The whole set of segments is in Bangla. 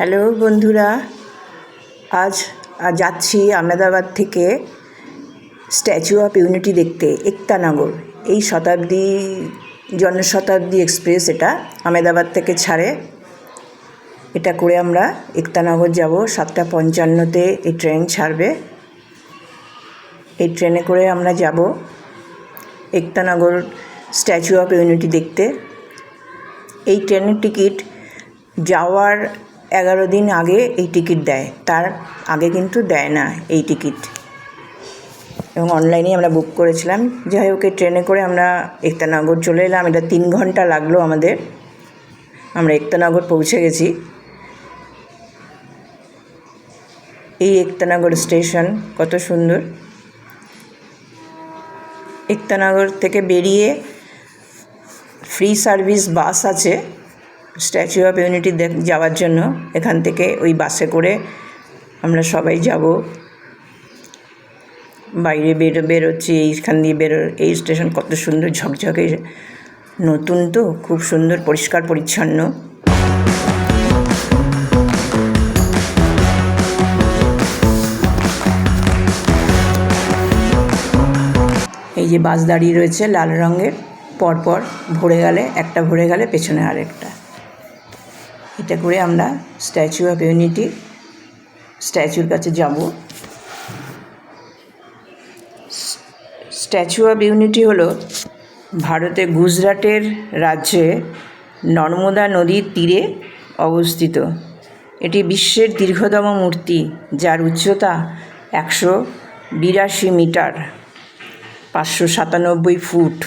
হ্যালো বন্ধুরা, আজ যাচ্ছি আহমেদাবাদ থেকে স্ট্যাচু অফ ইউনিটি দেখতে, একতানগর। এই জনশতাব্দী এক্সপ্রেস এটা আহমেদাবাদ থেকে ছাড়ে। এটা করে আমরা একতানগর যাব। 7:55 এই ট্রেন ছাড়বে। এই ট্রেনে করে আমরা যাব একতানগর স্ট্যাচু অফ ইউনিটি দেখতে। এই ট্রেনের টিকিট যাওয়ার 11 দিন আগে এই টিকিট দেয়, তার আগে কিন্তু দেয় না এই টিকিট। এবং অনলাইনেই আমরা বুক করেছিলাম। যাই হোক, ট্রেনে করে আমরা একতানগর চলে এলাম। এটা 3 ঘন্টা লাগলো আমাদের। আমরা একতানগর পৌঁছে গেছি। এই একতানগর স্টেশন কত সুন্দর। একতানগর থেকে বেরিয়ে ফ্রি সার্ভিস বাস আছে স্ট্যাচু অফ ইউনিটি যাওয়ার জন্য। এখান থেকে ওই বাসে করে আমরা সবাই যাব। বাইরে বেরোচ্ছি, এইখান দিয়ে এই স্টেশন কত সুন্দর, ঝকঝকে, নতুন তো, খুব সুন্দর, পরিষ্কার পরিচ্ছন্ন। এই যে বাস দাঁড়িয়ে রয়েছে লাল রঙের, পরপর ভরে গেলে পেছনে আরেকটা। এটা করে আমরা স্ট্যাচু অফ ইউনিটি স্ট্যাচুর কাছে যাব। স্ট্যাচু অফ ইউনিটি হলো ভারতের গুজরাটের রাজ্যে নর্মদা নদীর তীরে অবস্থিত। এটি বিশ্বের দীর্ঘতম মূর্তি, যার উচ্চতা 182 মিটার, 597 ফুট।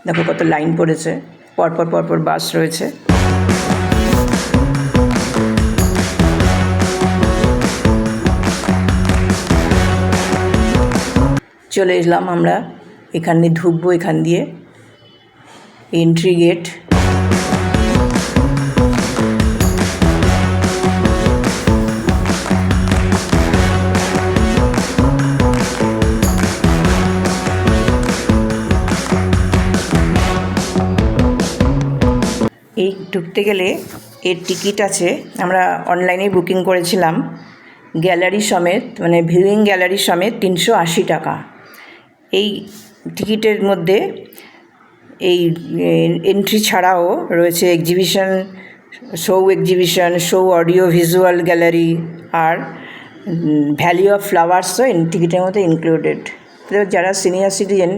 দেখো কত লাইন পড়েছে, পরপর বাস রয়েছে। চলে এলাম আমরা, এখান দিয়ে ঢুকবো, এখান দিয়ে এন্ট্রি গেট। এই ঢুকতে গেলে এর টিকিট আছে, আমরা অনলাইনে বুকিং করেছিলাম, গ্যালারি সমেত, মানে ভিউইং গ্যালারি সমেত 380 টাকা। এই টিকিটের মধ্যে এই এন্ট্রি ছাড়াও রয়েছে exhibition, show audio visual gallery, আর ভ্যালি অফ ফ্লাওয়ার্সও টিকিটের মধ্যে ইনক্লুডেড। তো যারা সিনিয়র সিটিজেন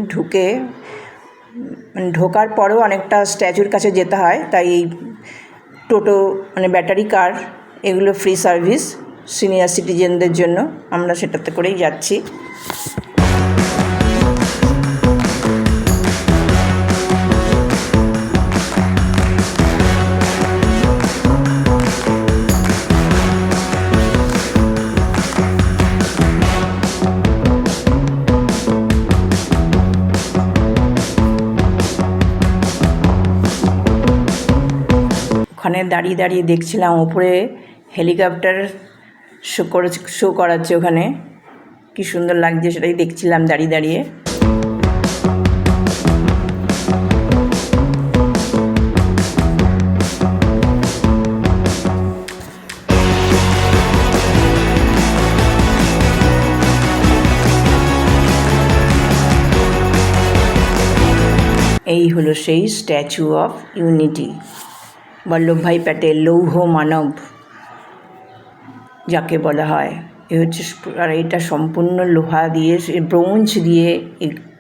ঢোকার পরেও অনেকটা স্ট্যাচুর কাছে যেতে হয়, তাই এই টোটো, মানে ব্যাটারি কার, এগুলো ফ্রি সার্ভিস সিনিয়র সিটিজেনদের জন্য। আমরা সেটাতে করেই যাচ্ছি। ওখানে দাঁড়িয়ে দেখছিলাম, উপরে হেলিকপ্টার শো করাচ্ছে ওখানে, কি সুন্দর লাগছে, সেটাই দেখছিলাম দাঁড়িয়ে। এই হলো সেই statue of unity, Vallabhbhai Patel, লৌহ মানব যাকে বলা হয়। আর এটা সম্পূর্ণ লোহা দিয়ে, ব্রোঞ্জ দিয়ে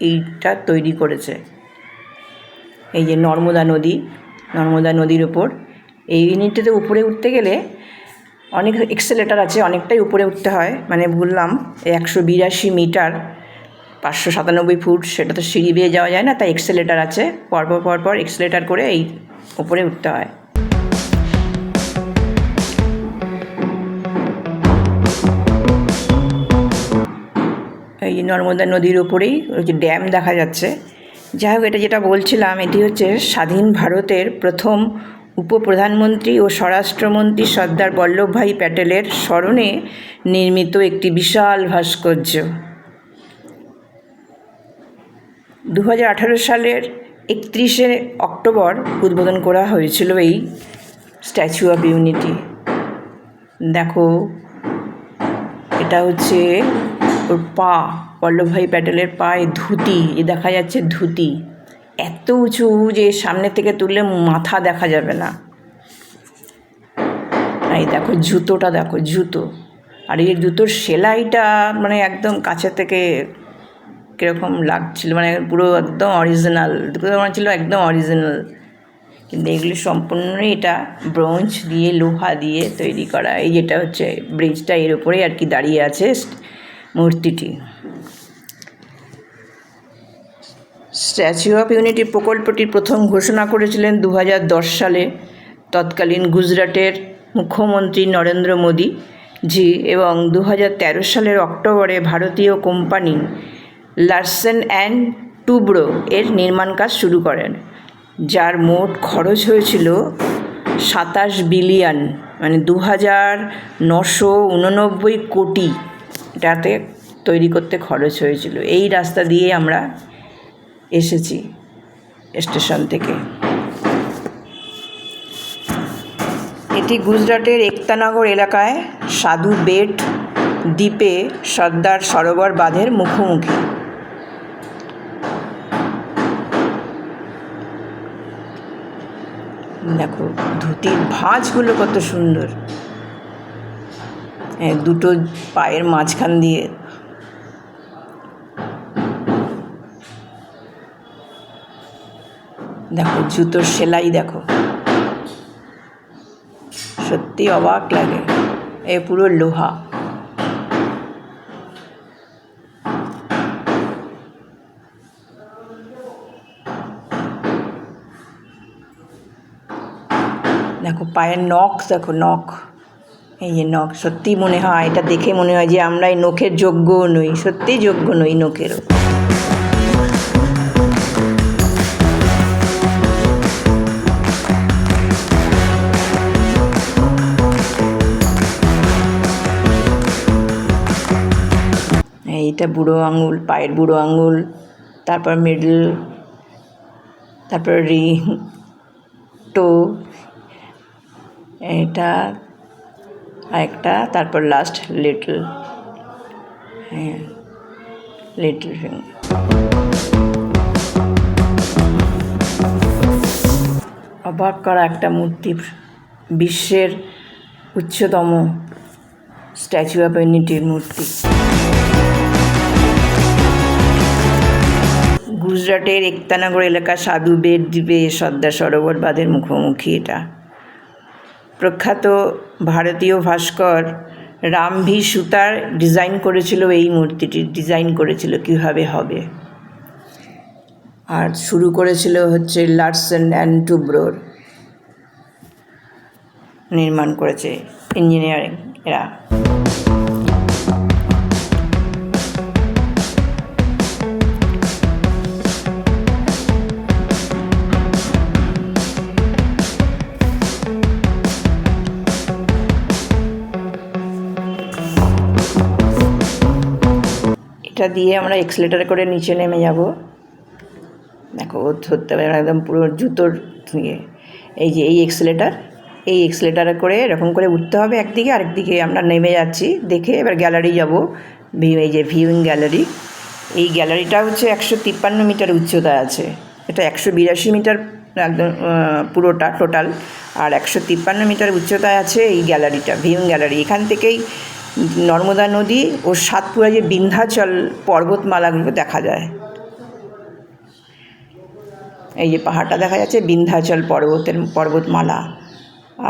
এইটা তৈরি করেছে। এই যে নর্মদা নদীর ওপর এই ইউনিটটাতে উপরে উঠতে গেলে অনেক এক্সেলেটার আছে, অনেকটাই উপরে উঠতে হয়। মানে বললাম 182 মিটার, 597 ফুট, সেটা তো সিঁড়ি বেয়ে যাওয়া যায় না, তাই এক্সেলেটার আছে। পরপর এক্সেলেটার করে এই উপরে উঠতে হয়। এই নর্মদা নদীর উপরেই ওই যে ড্যাম দেখা যাচ্ছে। যাই হোক, এটা যেটা বলছিলাম, এটি হচ্ছে স্বাধীন ভারতের প্রথম উপপ্রধানমন্ত্রী ও স্বরাষ্ট্রমন্ত্রী সর্দার বল্লভভাই প্যাটেলের স্মরণে নির্মিত একটি বিশাল ভাস্কর্য। 2018 সালের 31শে অক্টোবর উদ্বোধন করা হয়েছিল এই স্ট্যাচু অফ ইউনিটি। দেখো, এটা হচ্ছে ওর পা, বল্লভভাই প্যাটেলের পায়ে ধুতি, দেখা যাচ্ছে ধুতি এত উঁচু যে সামনে থেকে তুললে মাথা দেখা যাবে না। এই দেখো জুতোটা, দেখো জুতো, আর এই জুতোর সেলাইটা মানে একদম কাছে থেকে কীরকম লাগছিল, মানে পুরো একদম অরিজিনাল মনে ছিল, একদম অরিজিনাল। কিন্তু এগুলি সম্পূর্ণই এটা ব্রোঞ্জ দিয়ে, লোহা দিয়ে তৈরি করা। এই যেটা হচ্ছে ব্রিজটা, এর উপরেই আর কি দাঁড়িয়ে আছে মূর্তিটি। স্ট্যাচু অফ ইউনিটি প্রকল্পটির প্রথম ঘোষণা করেছিলেন 2010 সালে তৎকালীন গুজরাটের মুখ্যমন্ত্রী নরেন্দ্র মোদী জি, এবং 2013 সালের অক্টোবরে ভারতীয় কোম্পানি লার্সেন অ্যান্ড টুব্রো এর নির্মাণ কাজ শুরু করেন, যার মোট খরচ হয়েছিল 27 বিলিয়ন, মানে 2989 কোটি টাকাতে তৈরি করতে খরচ হয়েছিল। এই রাস্তা দিয়ে আমরা এসেছি স্টেশন থেকে। এটি গুজরাটের একতানগর এলাকায় সাধু বেট দ্বীপে সর্দার সরোবর বাঁধের মুখোমুখি। দেখো ধুতির ভাঁজগুলো কত সুন্দর, দুটো পায়ের মাঝখান দিয়ে। দেখো জুতোর সেলাই, দেখো সত্যি অবাক লাগে, এ পুরো লোহা। দেখো পায়ের নখ, দেখো নখ, এই যে নখ, সত্যি মনে হয়, এটা দেখে মনে হয় যে আমরা এই নখের যোগ্যও নই, সত্যিই যোগ্য নই নখেরও। এইটা বুড়ো আঙুল, পায়ের বুড়ো আঙুল, তারপর মিডল, তারপর রিং, টো, এটা আরেকটা, তারপর লাস্ট লিটল, হ্যাঁ লিটল ফিঙ্গার। অবাক করা একটা মূর্তি, বিশ্বের উচ্চতম স্ট্যাচু অফ ইউনিটির মূর্তি। গুজরাটের একতানগর এলাকা সাধু বেট দ্বীপে সর্দার সরোবর বাঁধের মুখোমুখি এটা। প্রখ্যাত ভারতীয় ভাস্কর রামভি সুতার ডিজাইন করেছিল, এই মূর্তিটি ডিজাইন করেছিল কীভাবে হবে, আর শুরু করেছিল হচ্ছে লার্সেন অ্যান্ড টুব্রোর, নির্মাণ করেছে ইঞ্জিনিয়ারিং এরা। এটা দিয়ে আমরা এক্সেলেটার করে নিচে নেমে যাব। দেখো ধরতে হবে একদম পুরো জুতোর ইয়ে, এই যে এই এক্সেলেটারে করে এরকম করে উঠতে হবে একদিকে, আরেকদিকে আমরা নেমে যাচ্ছি। দেখে এবার গ্যালারি যাব, এই যে ভিউইং গ্যালারি। এই গ্যালারিটা হচ্ছে 153 মিটার উচ্চতা আছে, এটা 182 মিটার একদম পুরোটা টোটাল, আর 153 মিটার উচ্চতায় আছে এই গ্যালারিটা, ভিউইং গ্যালারি। এখান থেকেই নর্মদা নদী ও সাতপুরা যে বিন্ধ্যাচল পর্বতমালাগুলো দেখা যায়। এই যে পাহাড়টা দেখা যাচ্ছে বিন্ধ্যাচল পর্বতমালা,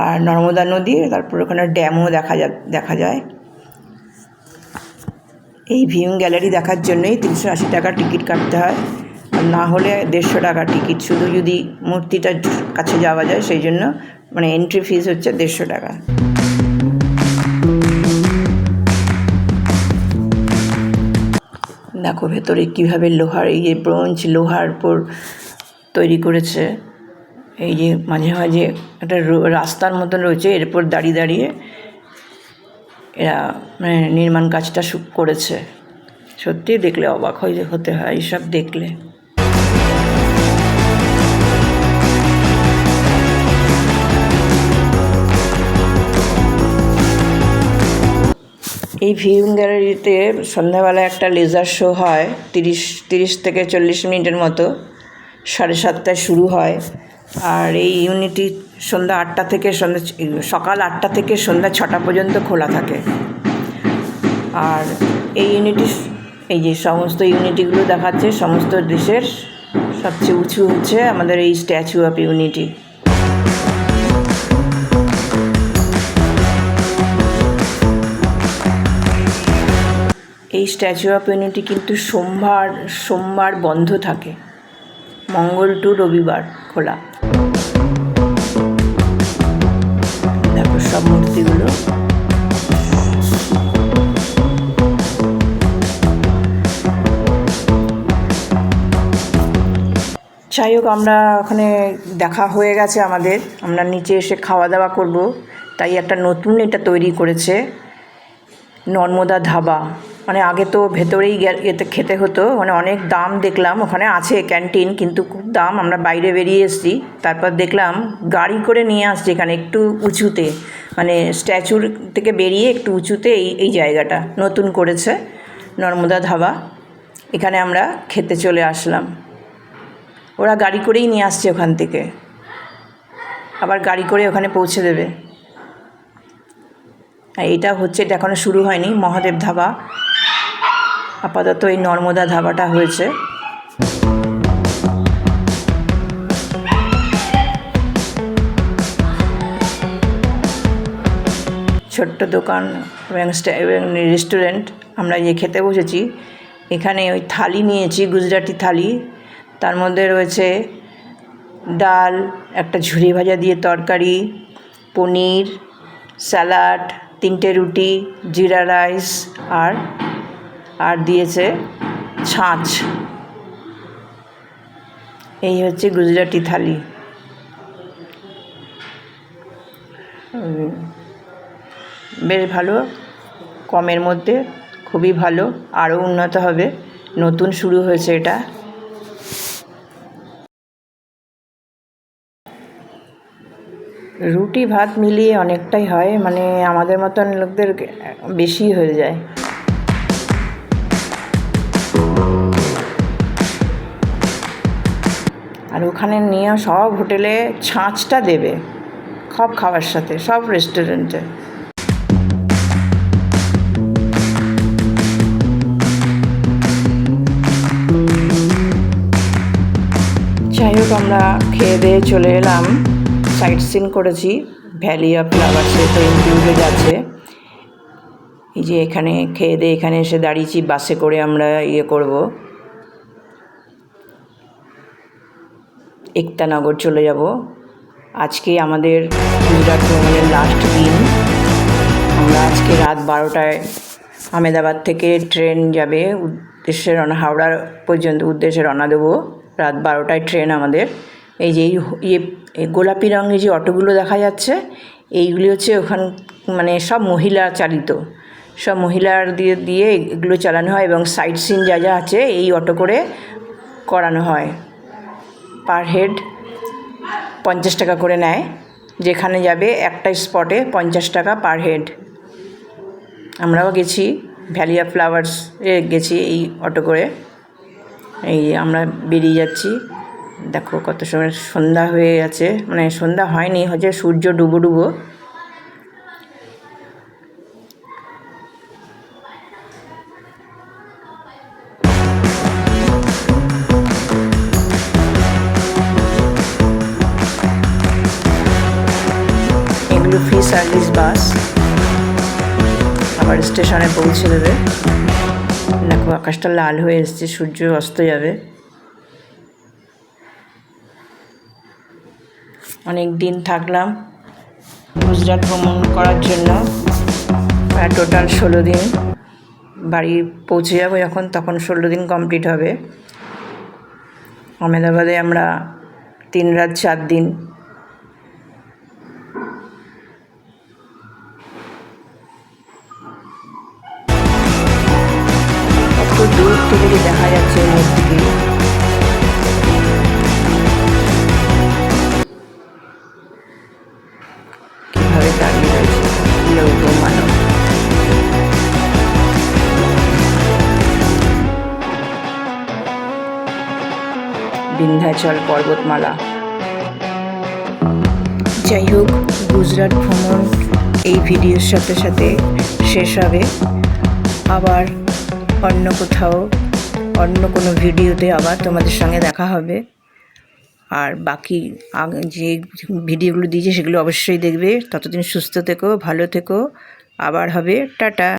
আর নর্মদা নদী, তারপর ওখানে ড্যামও দেখা যায়। এই ভিউইং গ্যালারি দেখার জন্যই 380 টাকা টিকিট কাটতে হয়, আর না হলে 150 টাকা টিকিট, শুধু যদি মূর্তিটার কাছে যাওয়া যায় সেই জন্য, মানে এন্ট্রি ফিস হচ্ছে 150 টাকা। দেখো ভেতরে কীভাবে লোহার, এই যে ব্রোঞ্জ লোহার উপর তৈরি করেছে। এই যে মাঝে মাঝে একটা রাস্তার মতন রয়েছে, এরপর দাঁড়িয়ে দাঁড়িয়ে এরা মানে নির্মাণ কাজটা করেছে। সত্যি দেখলে অবাক হতে হয় এইসব দেখলে। এই ভিউইং গ্যালারিতে সন্ধ্যাবেলা একটা লেজার শো হয় 30 থেকে 40 মিনিটের মতো, 7:30টায় শুরু হয়। আর এই ইউনিটি সন্ধ্যা 8টা থেকে সকাল 8টা থেকে সন্ধ্যা 6টা পর্যন্ত খোলা থাকে। আর এই ইউনিটি, এই যে সমস্ত ইউনিটিগুলো দেখাচ্ছে, সমস্ত দেশের সবচেয়ে উঁচু হচ্ছে আমাদের এই স্ট্যাচু অফ ইউনিটি। এই স্ট্যাচু অফ ইউনিটি কিন্তু সোমবার বন্ধ থাকে, মঙ্গল টু রবিবার খোলা। দেখো সব মূর্তিগুলো। যাই হোক, আমরা ওখানে দেখা হয়ে গেছে আমাদের, আমরা নিচে এসে খাওয়া দাওয়া করব। তাই একটা নতুন এটা তৈরি করেছে নর্মদা ধাবা। মানে আগে তো ভেতরেই এতে খেতে হতো, মানে অনেক দাম দেখলাম। ওখানে আছে ক্যান্টিন, কিন্তু খুব দাম। আমরা বাইরে বেরিয়ে এসেছি, তারপর দেখলাম গাড়ি করে নিয়ে আসছে এখানে একটু উঁচুতে, মানে স্ট্যাচুর থেকে বেরিয়ে একটু উঁচুতে এই জায়গাটা নতুন করেছে নর্মদা ধাবা। এখানে আমরা খেতে চলে আসলাম। ওরা গাড়ি করেই নিয়ে আসছে ওখান থেকে, আবার গাড়ি করে ওখানে পৌঁছে দেবে। এটা হচ্ছে, এটা এখনও শুরু হয়নি মহাদেব ধাবা, আপাতত এই নর্মদা ধাবাটা হয়েছে। ছোট্ট দোকান এবং রেস্টুরেন্ট। আমরা যে খেতে বসেছি, এখানে ওই থালি নিয়েছি, গুজরাটি থালি। তার মধ্যে রয়েছে ডাল, একটা ঝুরি ভাজা দিয়ে তরকারি, পনির, স্যালাড, 3টে রুটি, জিরা রাইস, আর দিয়েছে ছাঁচ। এই হচ্ছে গুজরাটি থালি। বেশ ভালো, কমের মধ্যে, খুবই ভালো। আরও উন্নত হবে, নতুন শুরু হয়েছে এটা। রুটি ভাত মিলিয়ে অনেকটাই হয়, মানে আমাদের মতন লোকদের বেশি হয়ে যায়। আর ওখানে নিয়ে সব হোটেলে ছাঁচটা দেবে, সব খাওয়ার সাথে, সব রেস্টুরেন্টে। যাই হোক, আমরা খেয়ে দিয়ে চলে এলাম। সাইট সিন করেছি, ভ্যালি অফ ফ্লাওয়ার্সে তো ইনক্লুডেড আছে। এই যে এখানে খেয়ে দিয়ে এখানে এসে দাঁড়িয়েছি, বাসে করে আমরা করব, একতানগর চলে যাব। আজকে আমাদের গুজরাট ভ্রমণের লাস্ট দিন। আমরা আজকে রাত 12টায় আহমেদাবাদ থেকে ট্রেন যাবে উদ্দেশ্যে হাওড়া পর্যন্ত উদ্দেশ্যে রওনা দেবো। রাত 12টায় ট্রেন আমাদের। এই যে এই গোলাপি রঙের যে অটোগুলো দেখা যাচ্ছে, এইগুলি হচ্ছে ওখান, মানে সব মহিলা চালিত, সব মহিলার দিয়ে এগুলো চালানো হয়। এবং সাইট সিন যা যা আছে এই অটো করে করানো হয়। পার হেড 50 টাকা করে নেয়, যেখানে যাবে একটা স্পটে 50 টাকা পার হেড। আমরাও গেছি, ভ্যালি অফ ফ্লাওয়ার্সে গেছি এই অটো করে। এই আমরা বেরিয়ে যাচ্ছি। দেখো কত সময় সন্ধ্যা হয়ে গেছে, মানে সন্ধ্যা হয়নি, হচ্ছে সূর্য ডুবো। এগুলো ফ্রি সার্ভিস বাস, আবার স্টেশনে পৌঁছে দেবে। দেখো আকাশটা লাল হয়ে এসছে, সূর্য অস্ত যাবে। অনেক দিন থাকলাম গুজরাট ভ্রমণ করার জন্য, প্রায় টোটাল 16 দিন। বাড়ি পৌঁছে যাবো যখন, তখন 16 দিন কমপ্লিট হবে। আহমেদাবাদে আমরা 3 রাত 4 দিন। কত দূর থেকে দেখা যাচ্ছে মূর্তিটি। কিভাবে দাঁড়িয়ে রয়েছে লোক মানব। বিন্ধ্যাচল পর্বতমালা। যাই হোক, গুজরাট ভ্রমণ এই ভিডিওর সাথে সাথে শেষ হবে। আবার অন্য কোথাও অন্য কোনো ভিডিওতে আবার তোমাদের সঙ্গে দেখা হবে। আর বাকি যে ভিডিওগুলো দিয়েছে সেগুলো অবশ্যই দেখবে। ততদিন সুস্থ থেকো, ভালো থেকো। আবার হবে, টাটা।